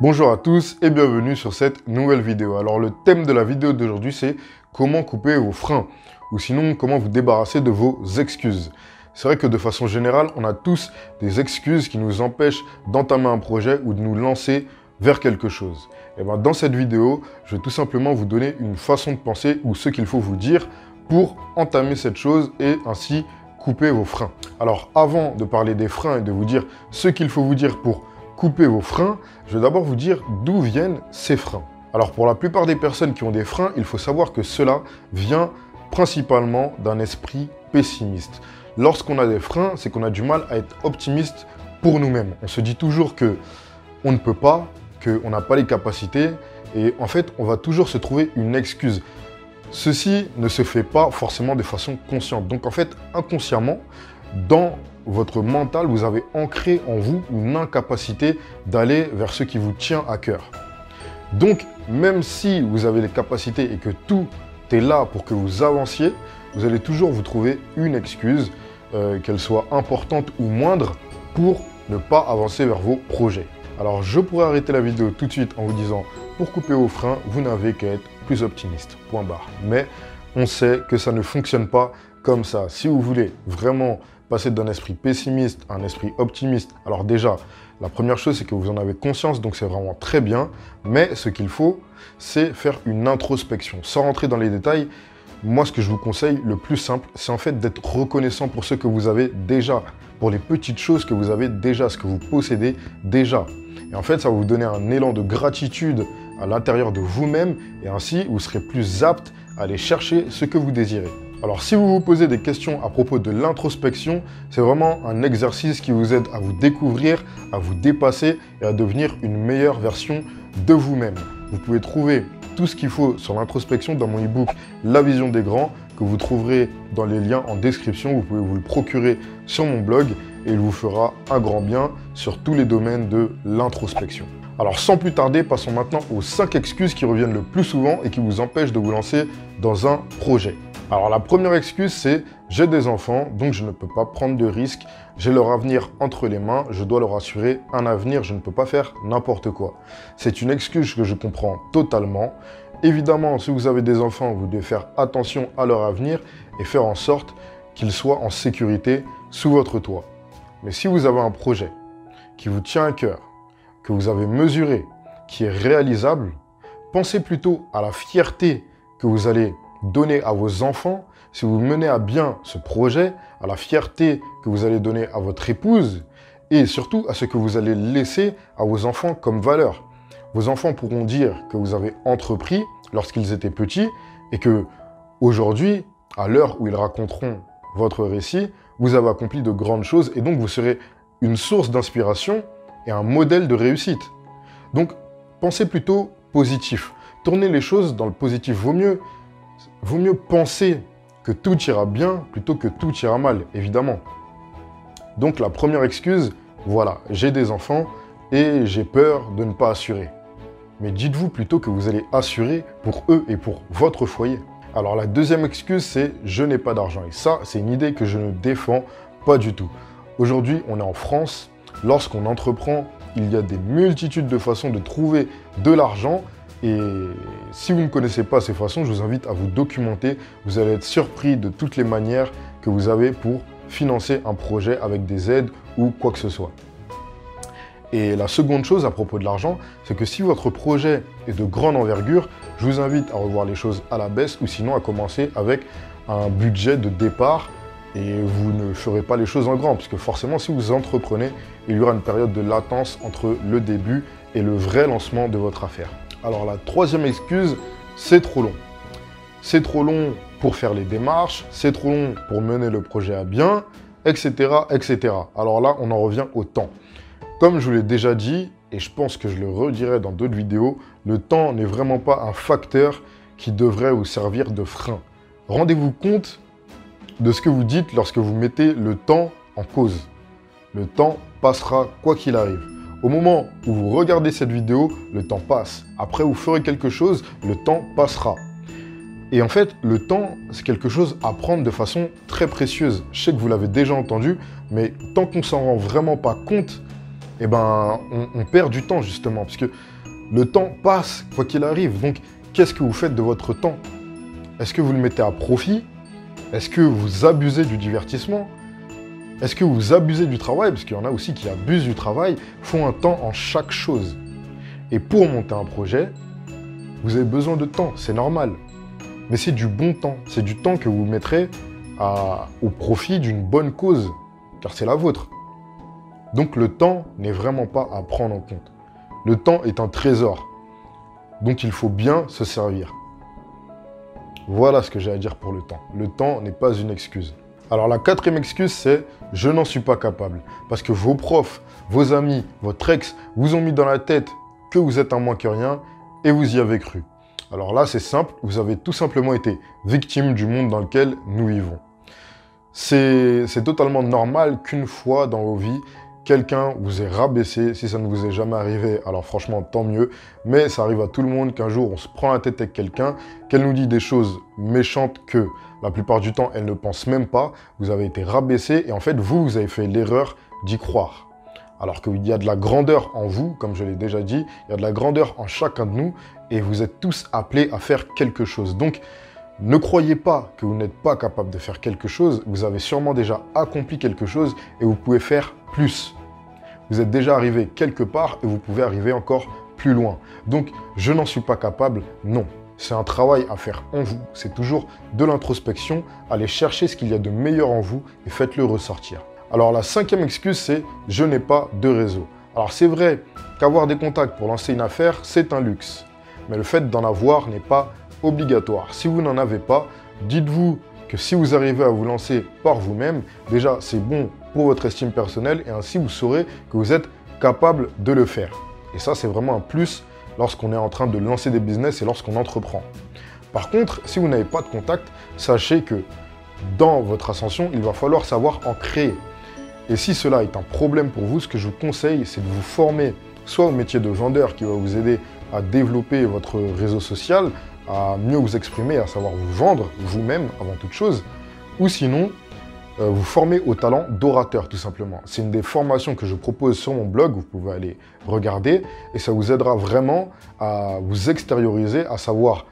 Bonjour à tous et bienvenue sur cette nouvelle vidéo. Alors le thème de la vidéo d'aujourd'hui c'est comment couper vos freins ou sinon comment vous débarrasser de vos excuses. C'est vrai que de façon générale, on a tous des excuses qui nous empêchent d'entamer un projet ou de nous lancer vers quelque chose. Et bien dans cette vidéo, je vais tout simplement vous donner une façon de penser ou ce qu'il faut vous dire pour entamer cette chose et ainsi couper vos freins. Alors avant de parler des freins et de vous dire ce qu'il faut vous dire pour couper vos freins, je vais d'abord vous dire d'où viennent ces freins. Alors pour la plupart des personnes qui ont des freins, il faut savoir que cela vient principalement d'un esprit pessimiste. Lorsqu'on a des freins, c'est qu'on a du mal à être optimiste pour nous-mêmes. On se dit toujours que on ne peut pas, qu'on n'a pas les capacités et en fait, on va toujours se trouver une excuse. Ceci ne se fait pas forcément de façon consciente. Donc en fait, inconsciemment, dans votre mental, vous avez ancré en vous une incapacité d'aller vers ce qui vous tient à cœur. Donc, même si vous avez les capacités et que tout est là pour que vous avanciez, vous allez toujours vous trouver une excuse, qu'elle soit importante ou moindre, pour ne pas avancer vers vos projets. Alors, je pourrais arrêter la vidéo tout de suite en vous disant, pour couper vos freins, vous n'avez qu'à être plus optimiste, point barre. Mais on sait que ça ne fonctionne pas comme ça. Si vous voulez vraiment passer d'un esprit pessimiste à un esprit optimiste, alors déjà, la première chose, c'est que vous en avez conscience, donc c'est vraiment très bien. Mais ce qu'il faut, c'est faire une introspection. Sans rentrer dans les détails, moi, ce que je vous conseille, le plus simple, c'est en fait d'être reconnaissant pour ce que vous avez déjà, pour les petites choses que vous avez déjà, ce que vous possédez déjà. Et en fait, ça va vous donner un élan de gratitude à l'intérieur de vous-même et ainsi, vous serez plus apte à aller chercher ce que vous désirez. Alors, si vous vous posez des questions à propos de l'introspection, c'est vraiment un exercice qui vous aide à vous découvrir, à vous dépasser et à devenir une meilleure version de vous-même. Vous pouvez trouver tout ce qu'il faut sur l'introspection dans mon e-book La Vision des Grands, que vous trouverez dans les liens en description. Vous pouvez vous le procurer sur mon blog et il vous fera un grand bien sur tous les domaines de l'introspection. Alors sans plus tarder, passons maintenant aux 5 excuses qui reviennent le plus souvent et qui vous empêchent de vous lancer dans un projet. Alors la première excuse, c'est « j'ai des enfants, donc je ne peux pas prendre de risques, j'ai leur avenir entre les mains, je dois leur assurer un avenir, je ne peux pas faire n'importe quoi ». C'est une excuse que je comprends totalement. Évidemment, si vous avez des enfants, vous devez faire attention à leur avenir et faire en sorte qu'ils soient en sécurité sous votre toit. Mais si vous avez un projet qui vous tient à cœur, que vous avez mesuré, qui est réalisable, pensez plutôt à la fierté que vous allez donner à vos enfants si vous menez à bien ce projet, à la fierté que vous allez donner à votre épouse et surtout à ce que vous allez laisser à vos enfants comme valeur. Vos enfants pourront dire que vous avez entrepris lorsqu'ils étaient petits et que aujourd'hui, à l'heure où ils raconteront votre récit, vous avez accompli de grandes choses et donc vous serez une source d'inspiration et un modèle de réussite. Donc, pensez plutôt positif. Tournez les choses dans le positif. Vaut mieux penser que tout ira bien plutôt que tout ira mal, évidemment. Donc, la première excuse, voilà, j'ai des enfants et j'ai peur de ne pas assurer. Mais dites-vous plutôt que vous allez assurer pour eux et pour votre foyer. Alors, la deuxième excuse, c'est « je n'ai pas d'argent ». Et ça, c'est une idée que je ne défends pas du tout. Aujourd'hui, on est en France. Lorsqu'on entreprend, il y a des multitudes de façons de trouver de l'argent. Et si vous ne connaissez pas ces façons, je vous invite à vous documenter. Vous allez être surpris de toutes les manières que vous avez pour financer un projet avec des aides ou quoi que ce soit. Et la seconde chose à propos de l'argent, c'est que si votre projet est de grande envergure, je vous invite à revoir les choses à la baisse ou sinon à commencer avec un budget de départ. Et vous ne ferez pas les choses en grand, puisque forcément, si vous entreprenez, il y aura une période de latence entre le début et le vrai lancement de votre affaire. Alors la troisième excuse, c'est trop long. C'est trop long pour faire les démarches, c'est trop long pour mener le projet à bien, etc., etc. Alors là, on en revient au temps. Comme je vous l'ai déjà dit, et je pense que je le redirai dans d'autres vidéos, le temps n'est vraiment pas un facteur qui devrait vous servir de frein. Rendez-vous compte de ce que vous dites lorsque vous mettez le temps en cause. Le temps passera quoi qu'il arrive. Au moment où vous regardez cette vidéo, le temps passe. Après, vous ferez quelque chose, le temps passera. Et en fait, le temps, c'est quelque chose à prendre de façon très précieuse. Je sais que vous l'avez déjà entendu, mais tant qu'on ne s'en rend vraiment pas compte, eh ben, on perd du temps justement, parce que le temps passe, quoi qu'il arrive. Donc, qu'est-ce que vous faites de votre temps? Est-ce que vous le mettez à profit? Est-ce que vous abusez du divertissement? Est-ce que vous abusez du travail? Parce qu'il y en a aussi qui abusent du travail, font un temps en chaque chose. Et pour monter un projet, vous avez besoin de temps, c'est normal. Mais c'est du bon temps, c'est du temps que vous mettrez au profit d'une bonne cause, car c'est la vôtre. Donc le temps n'est vraiment pas à prendre en compte. Le temps est un trésor, donc il faut bien se servir. Voilà ce que j'ai à dire pour le temps. Le temps n'est pas une excuse. Alors la quatrième excuse, c'est « je n'en suis pas capable ». Parce que vos profs, vos amis, votre ex vous ont mis dans la tête que vous êtes un moins que rien et vous y avez cru. Alors là, c'est simple, vous avez tout simplement été victime du monde dans lequel nous vivons. C'est totalement normal qu'une fois dans vos vies, quelqu'un vous ait rabaissé. Si ça ne vous est jamais arrivé, alors franchement, tant mieux. Mais ça arrive à tout le monde qu'un jour, on se prend la tête avec quelqu'un, qu'elle nous dit des choses méchantes que la plupart du temps, elle ne pense même pas. Vous avez été rabaissé et en fait, vous avez fait l'erreur d'y croire. Alors qu'il y a de la grandeur en vous, comme je l'ai déjà dit, il y a de la grandeur en chacun de nous et vous êtes tous appelés à faire quelque chose. Donc, ne croyez pas que vous n'êtes pas capable de faire quelque chose. Vous avez sûrement déjà accompli quelque chose et vous pouvez faire plus. Vous êtes déjà arrivé quelque part et vous pouvez arriver encore plus loin. Donc, je n'en suis pas capable, non. C'est un travail à faire en vous. C'est toujours de l'introspection. Allez chercher ce qu'il y a de meilleur en vous et faites-le ressortir. Alors, la cinquième excuse, c'est « je n'ai pas de réseau ». Alors, c'est vrai qu'avoir des contacts pour lancer une affaire, c'est un luxe. Mais le fait d'en avoir n'est pas obligatoire. Si vous n'en avez pas, dites-vous que si vous arrivez à vous lancer par vous-même, déjà, c'est bon pour votre estime personnelle et ainsi vous saurez que vous êtes capable de le faire. Et ça, c'est vraiment un plus lorsqu'on est en train de lancer des business et lorsqu'on entreprend. Par contre, si vous n'avez pas de contact, sachez que dans votre ascension, il va falloir savoir en créer. Et si cela est un problème pour vous, ce que je vous conseille, c'est de vous former soit au métier de vendeur qui va vous aider à développer votre réseau social, à mieux vous exprimer, à savoir vous vendre vous-même avant toute chose, ou sinon, vous former au talent d'orateur tout simplement. C'est une des formations que je propose sur mon blog, vous pouvez aller regarder, et ça vous aidera vraiment à vous extérioriser, à savoir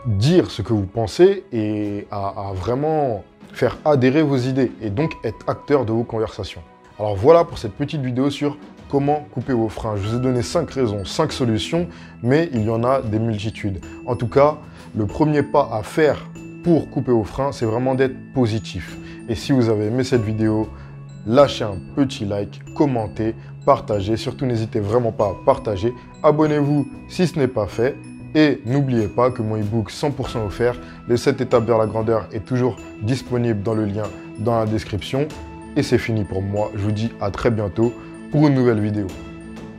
dire ce que vous pensez et à vraiment faire adhérer vos idées et donc être acteur de vos conversations. Alors voilà pour cette petite vidéo sur comment couper vos freins. Je vous ai donné 5 raisons, 5 solutions, mais il y en a des multitudes. En tout cas, le premier pas à faire pour couper vos freins, c'est vraiment d'être positif. Et si vous avez aimé cette vidéo, lâchez un petit like, commentez, partagez. Surtout, n'hésitez vraiment pas à partager. Abonnez-vous si ce n'est pas fait. Et n'oubliez pas que mon e-book 100% offert, les 7 étapes vers la grandeur, est toujours disponible dans le lien dans la description. Et c'est fini pour moi. Je vous dis à très bientôt pour une nouvelle vidéo.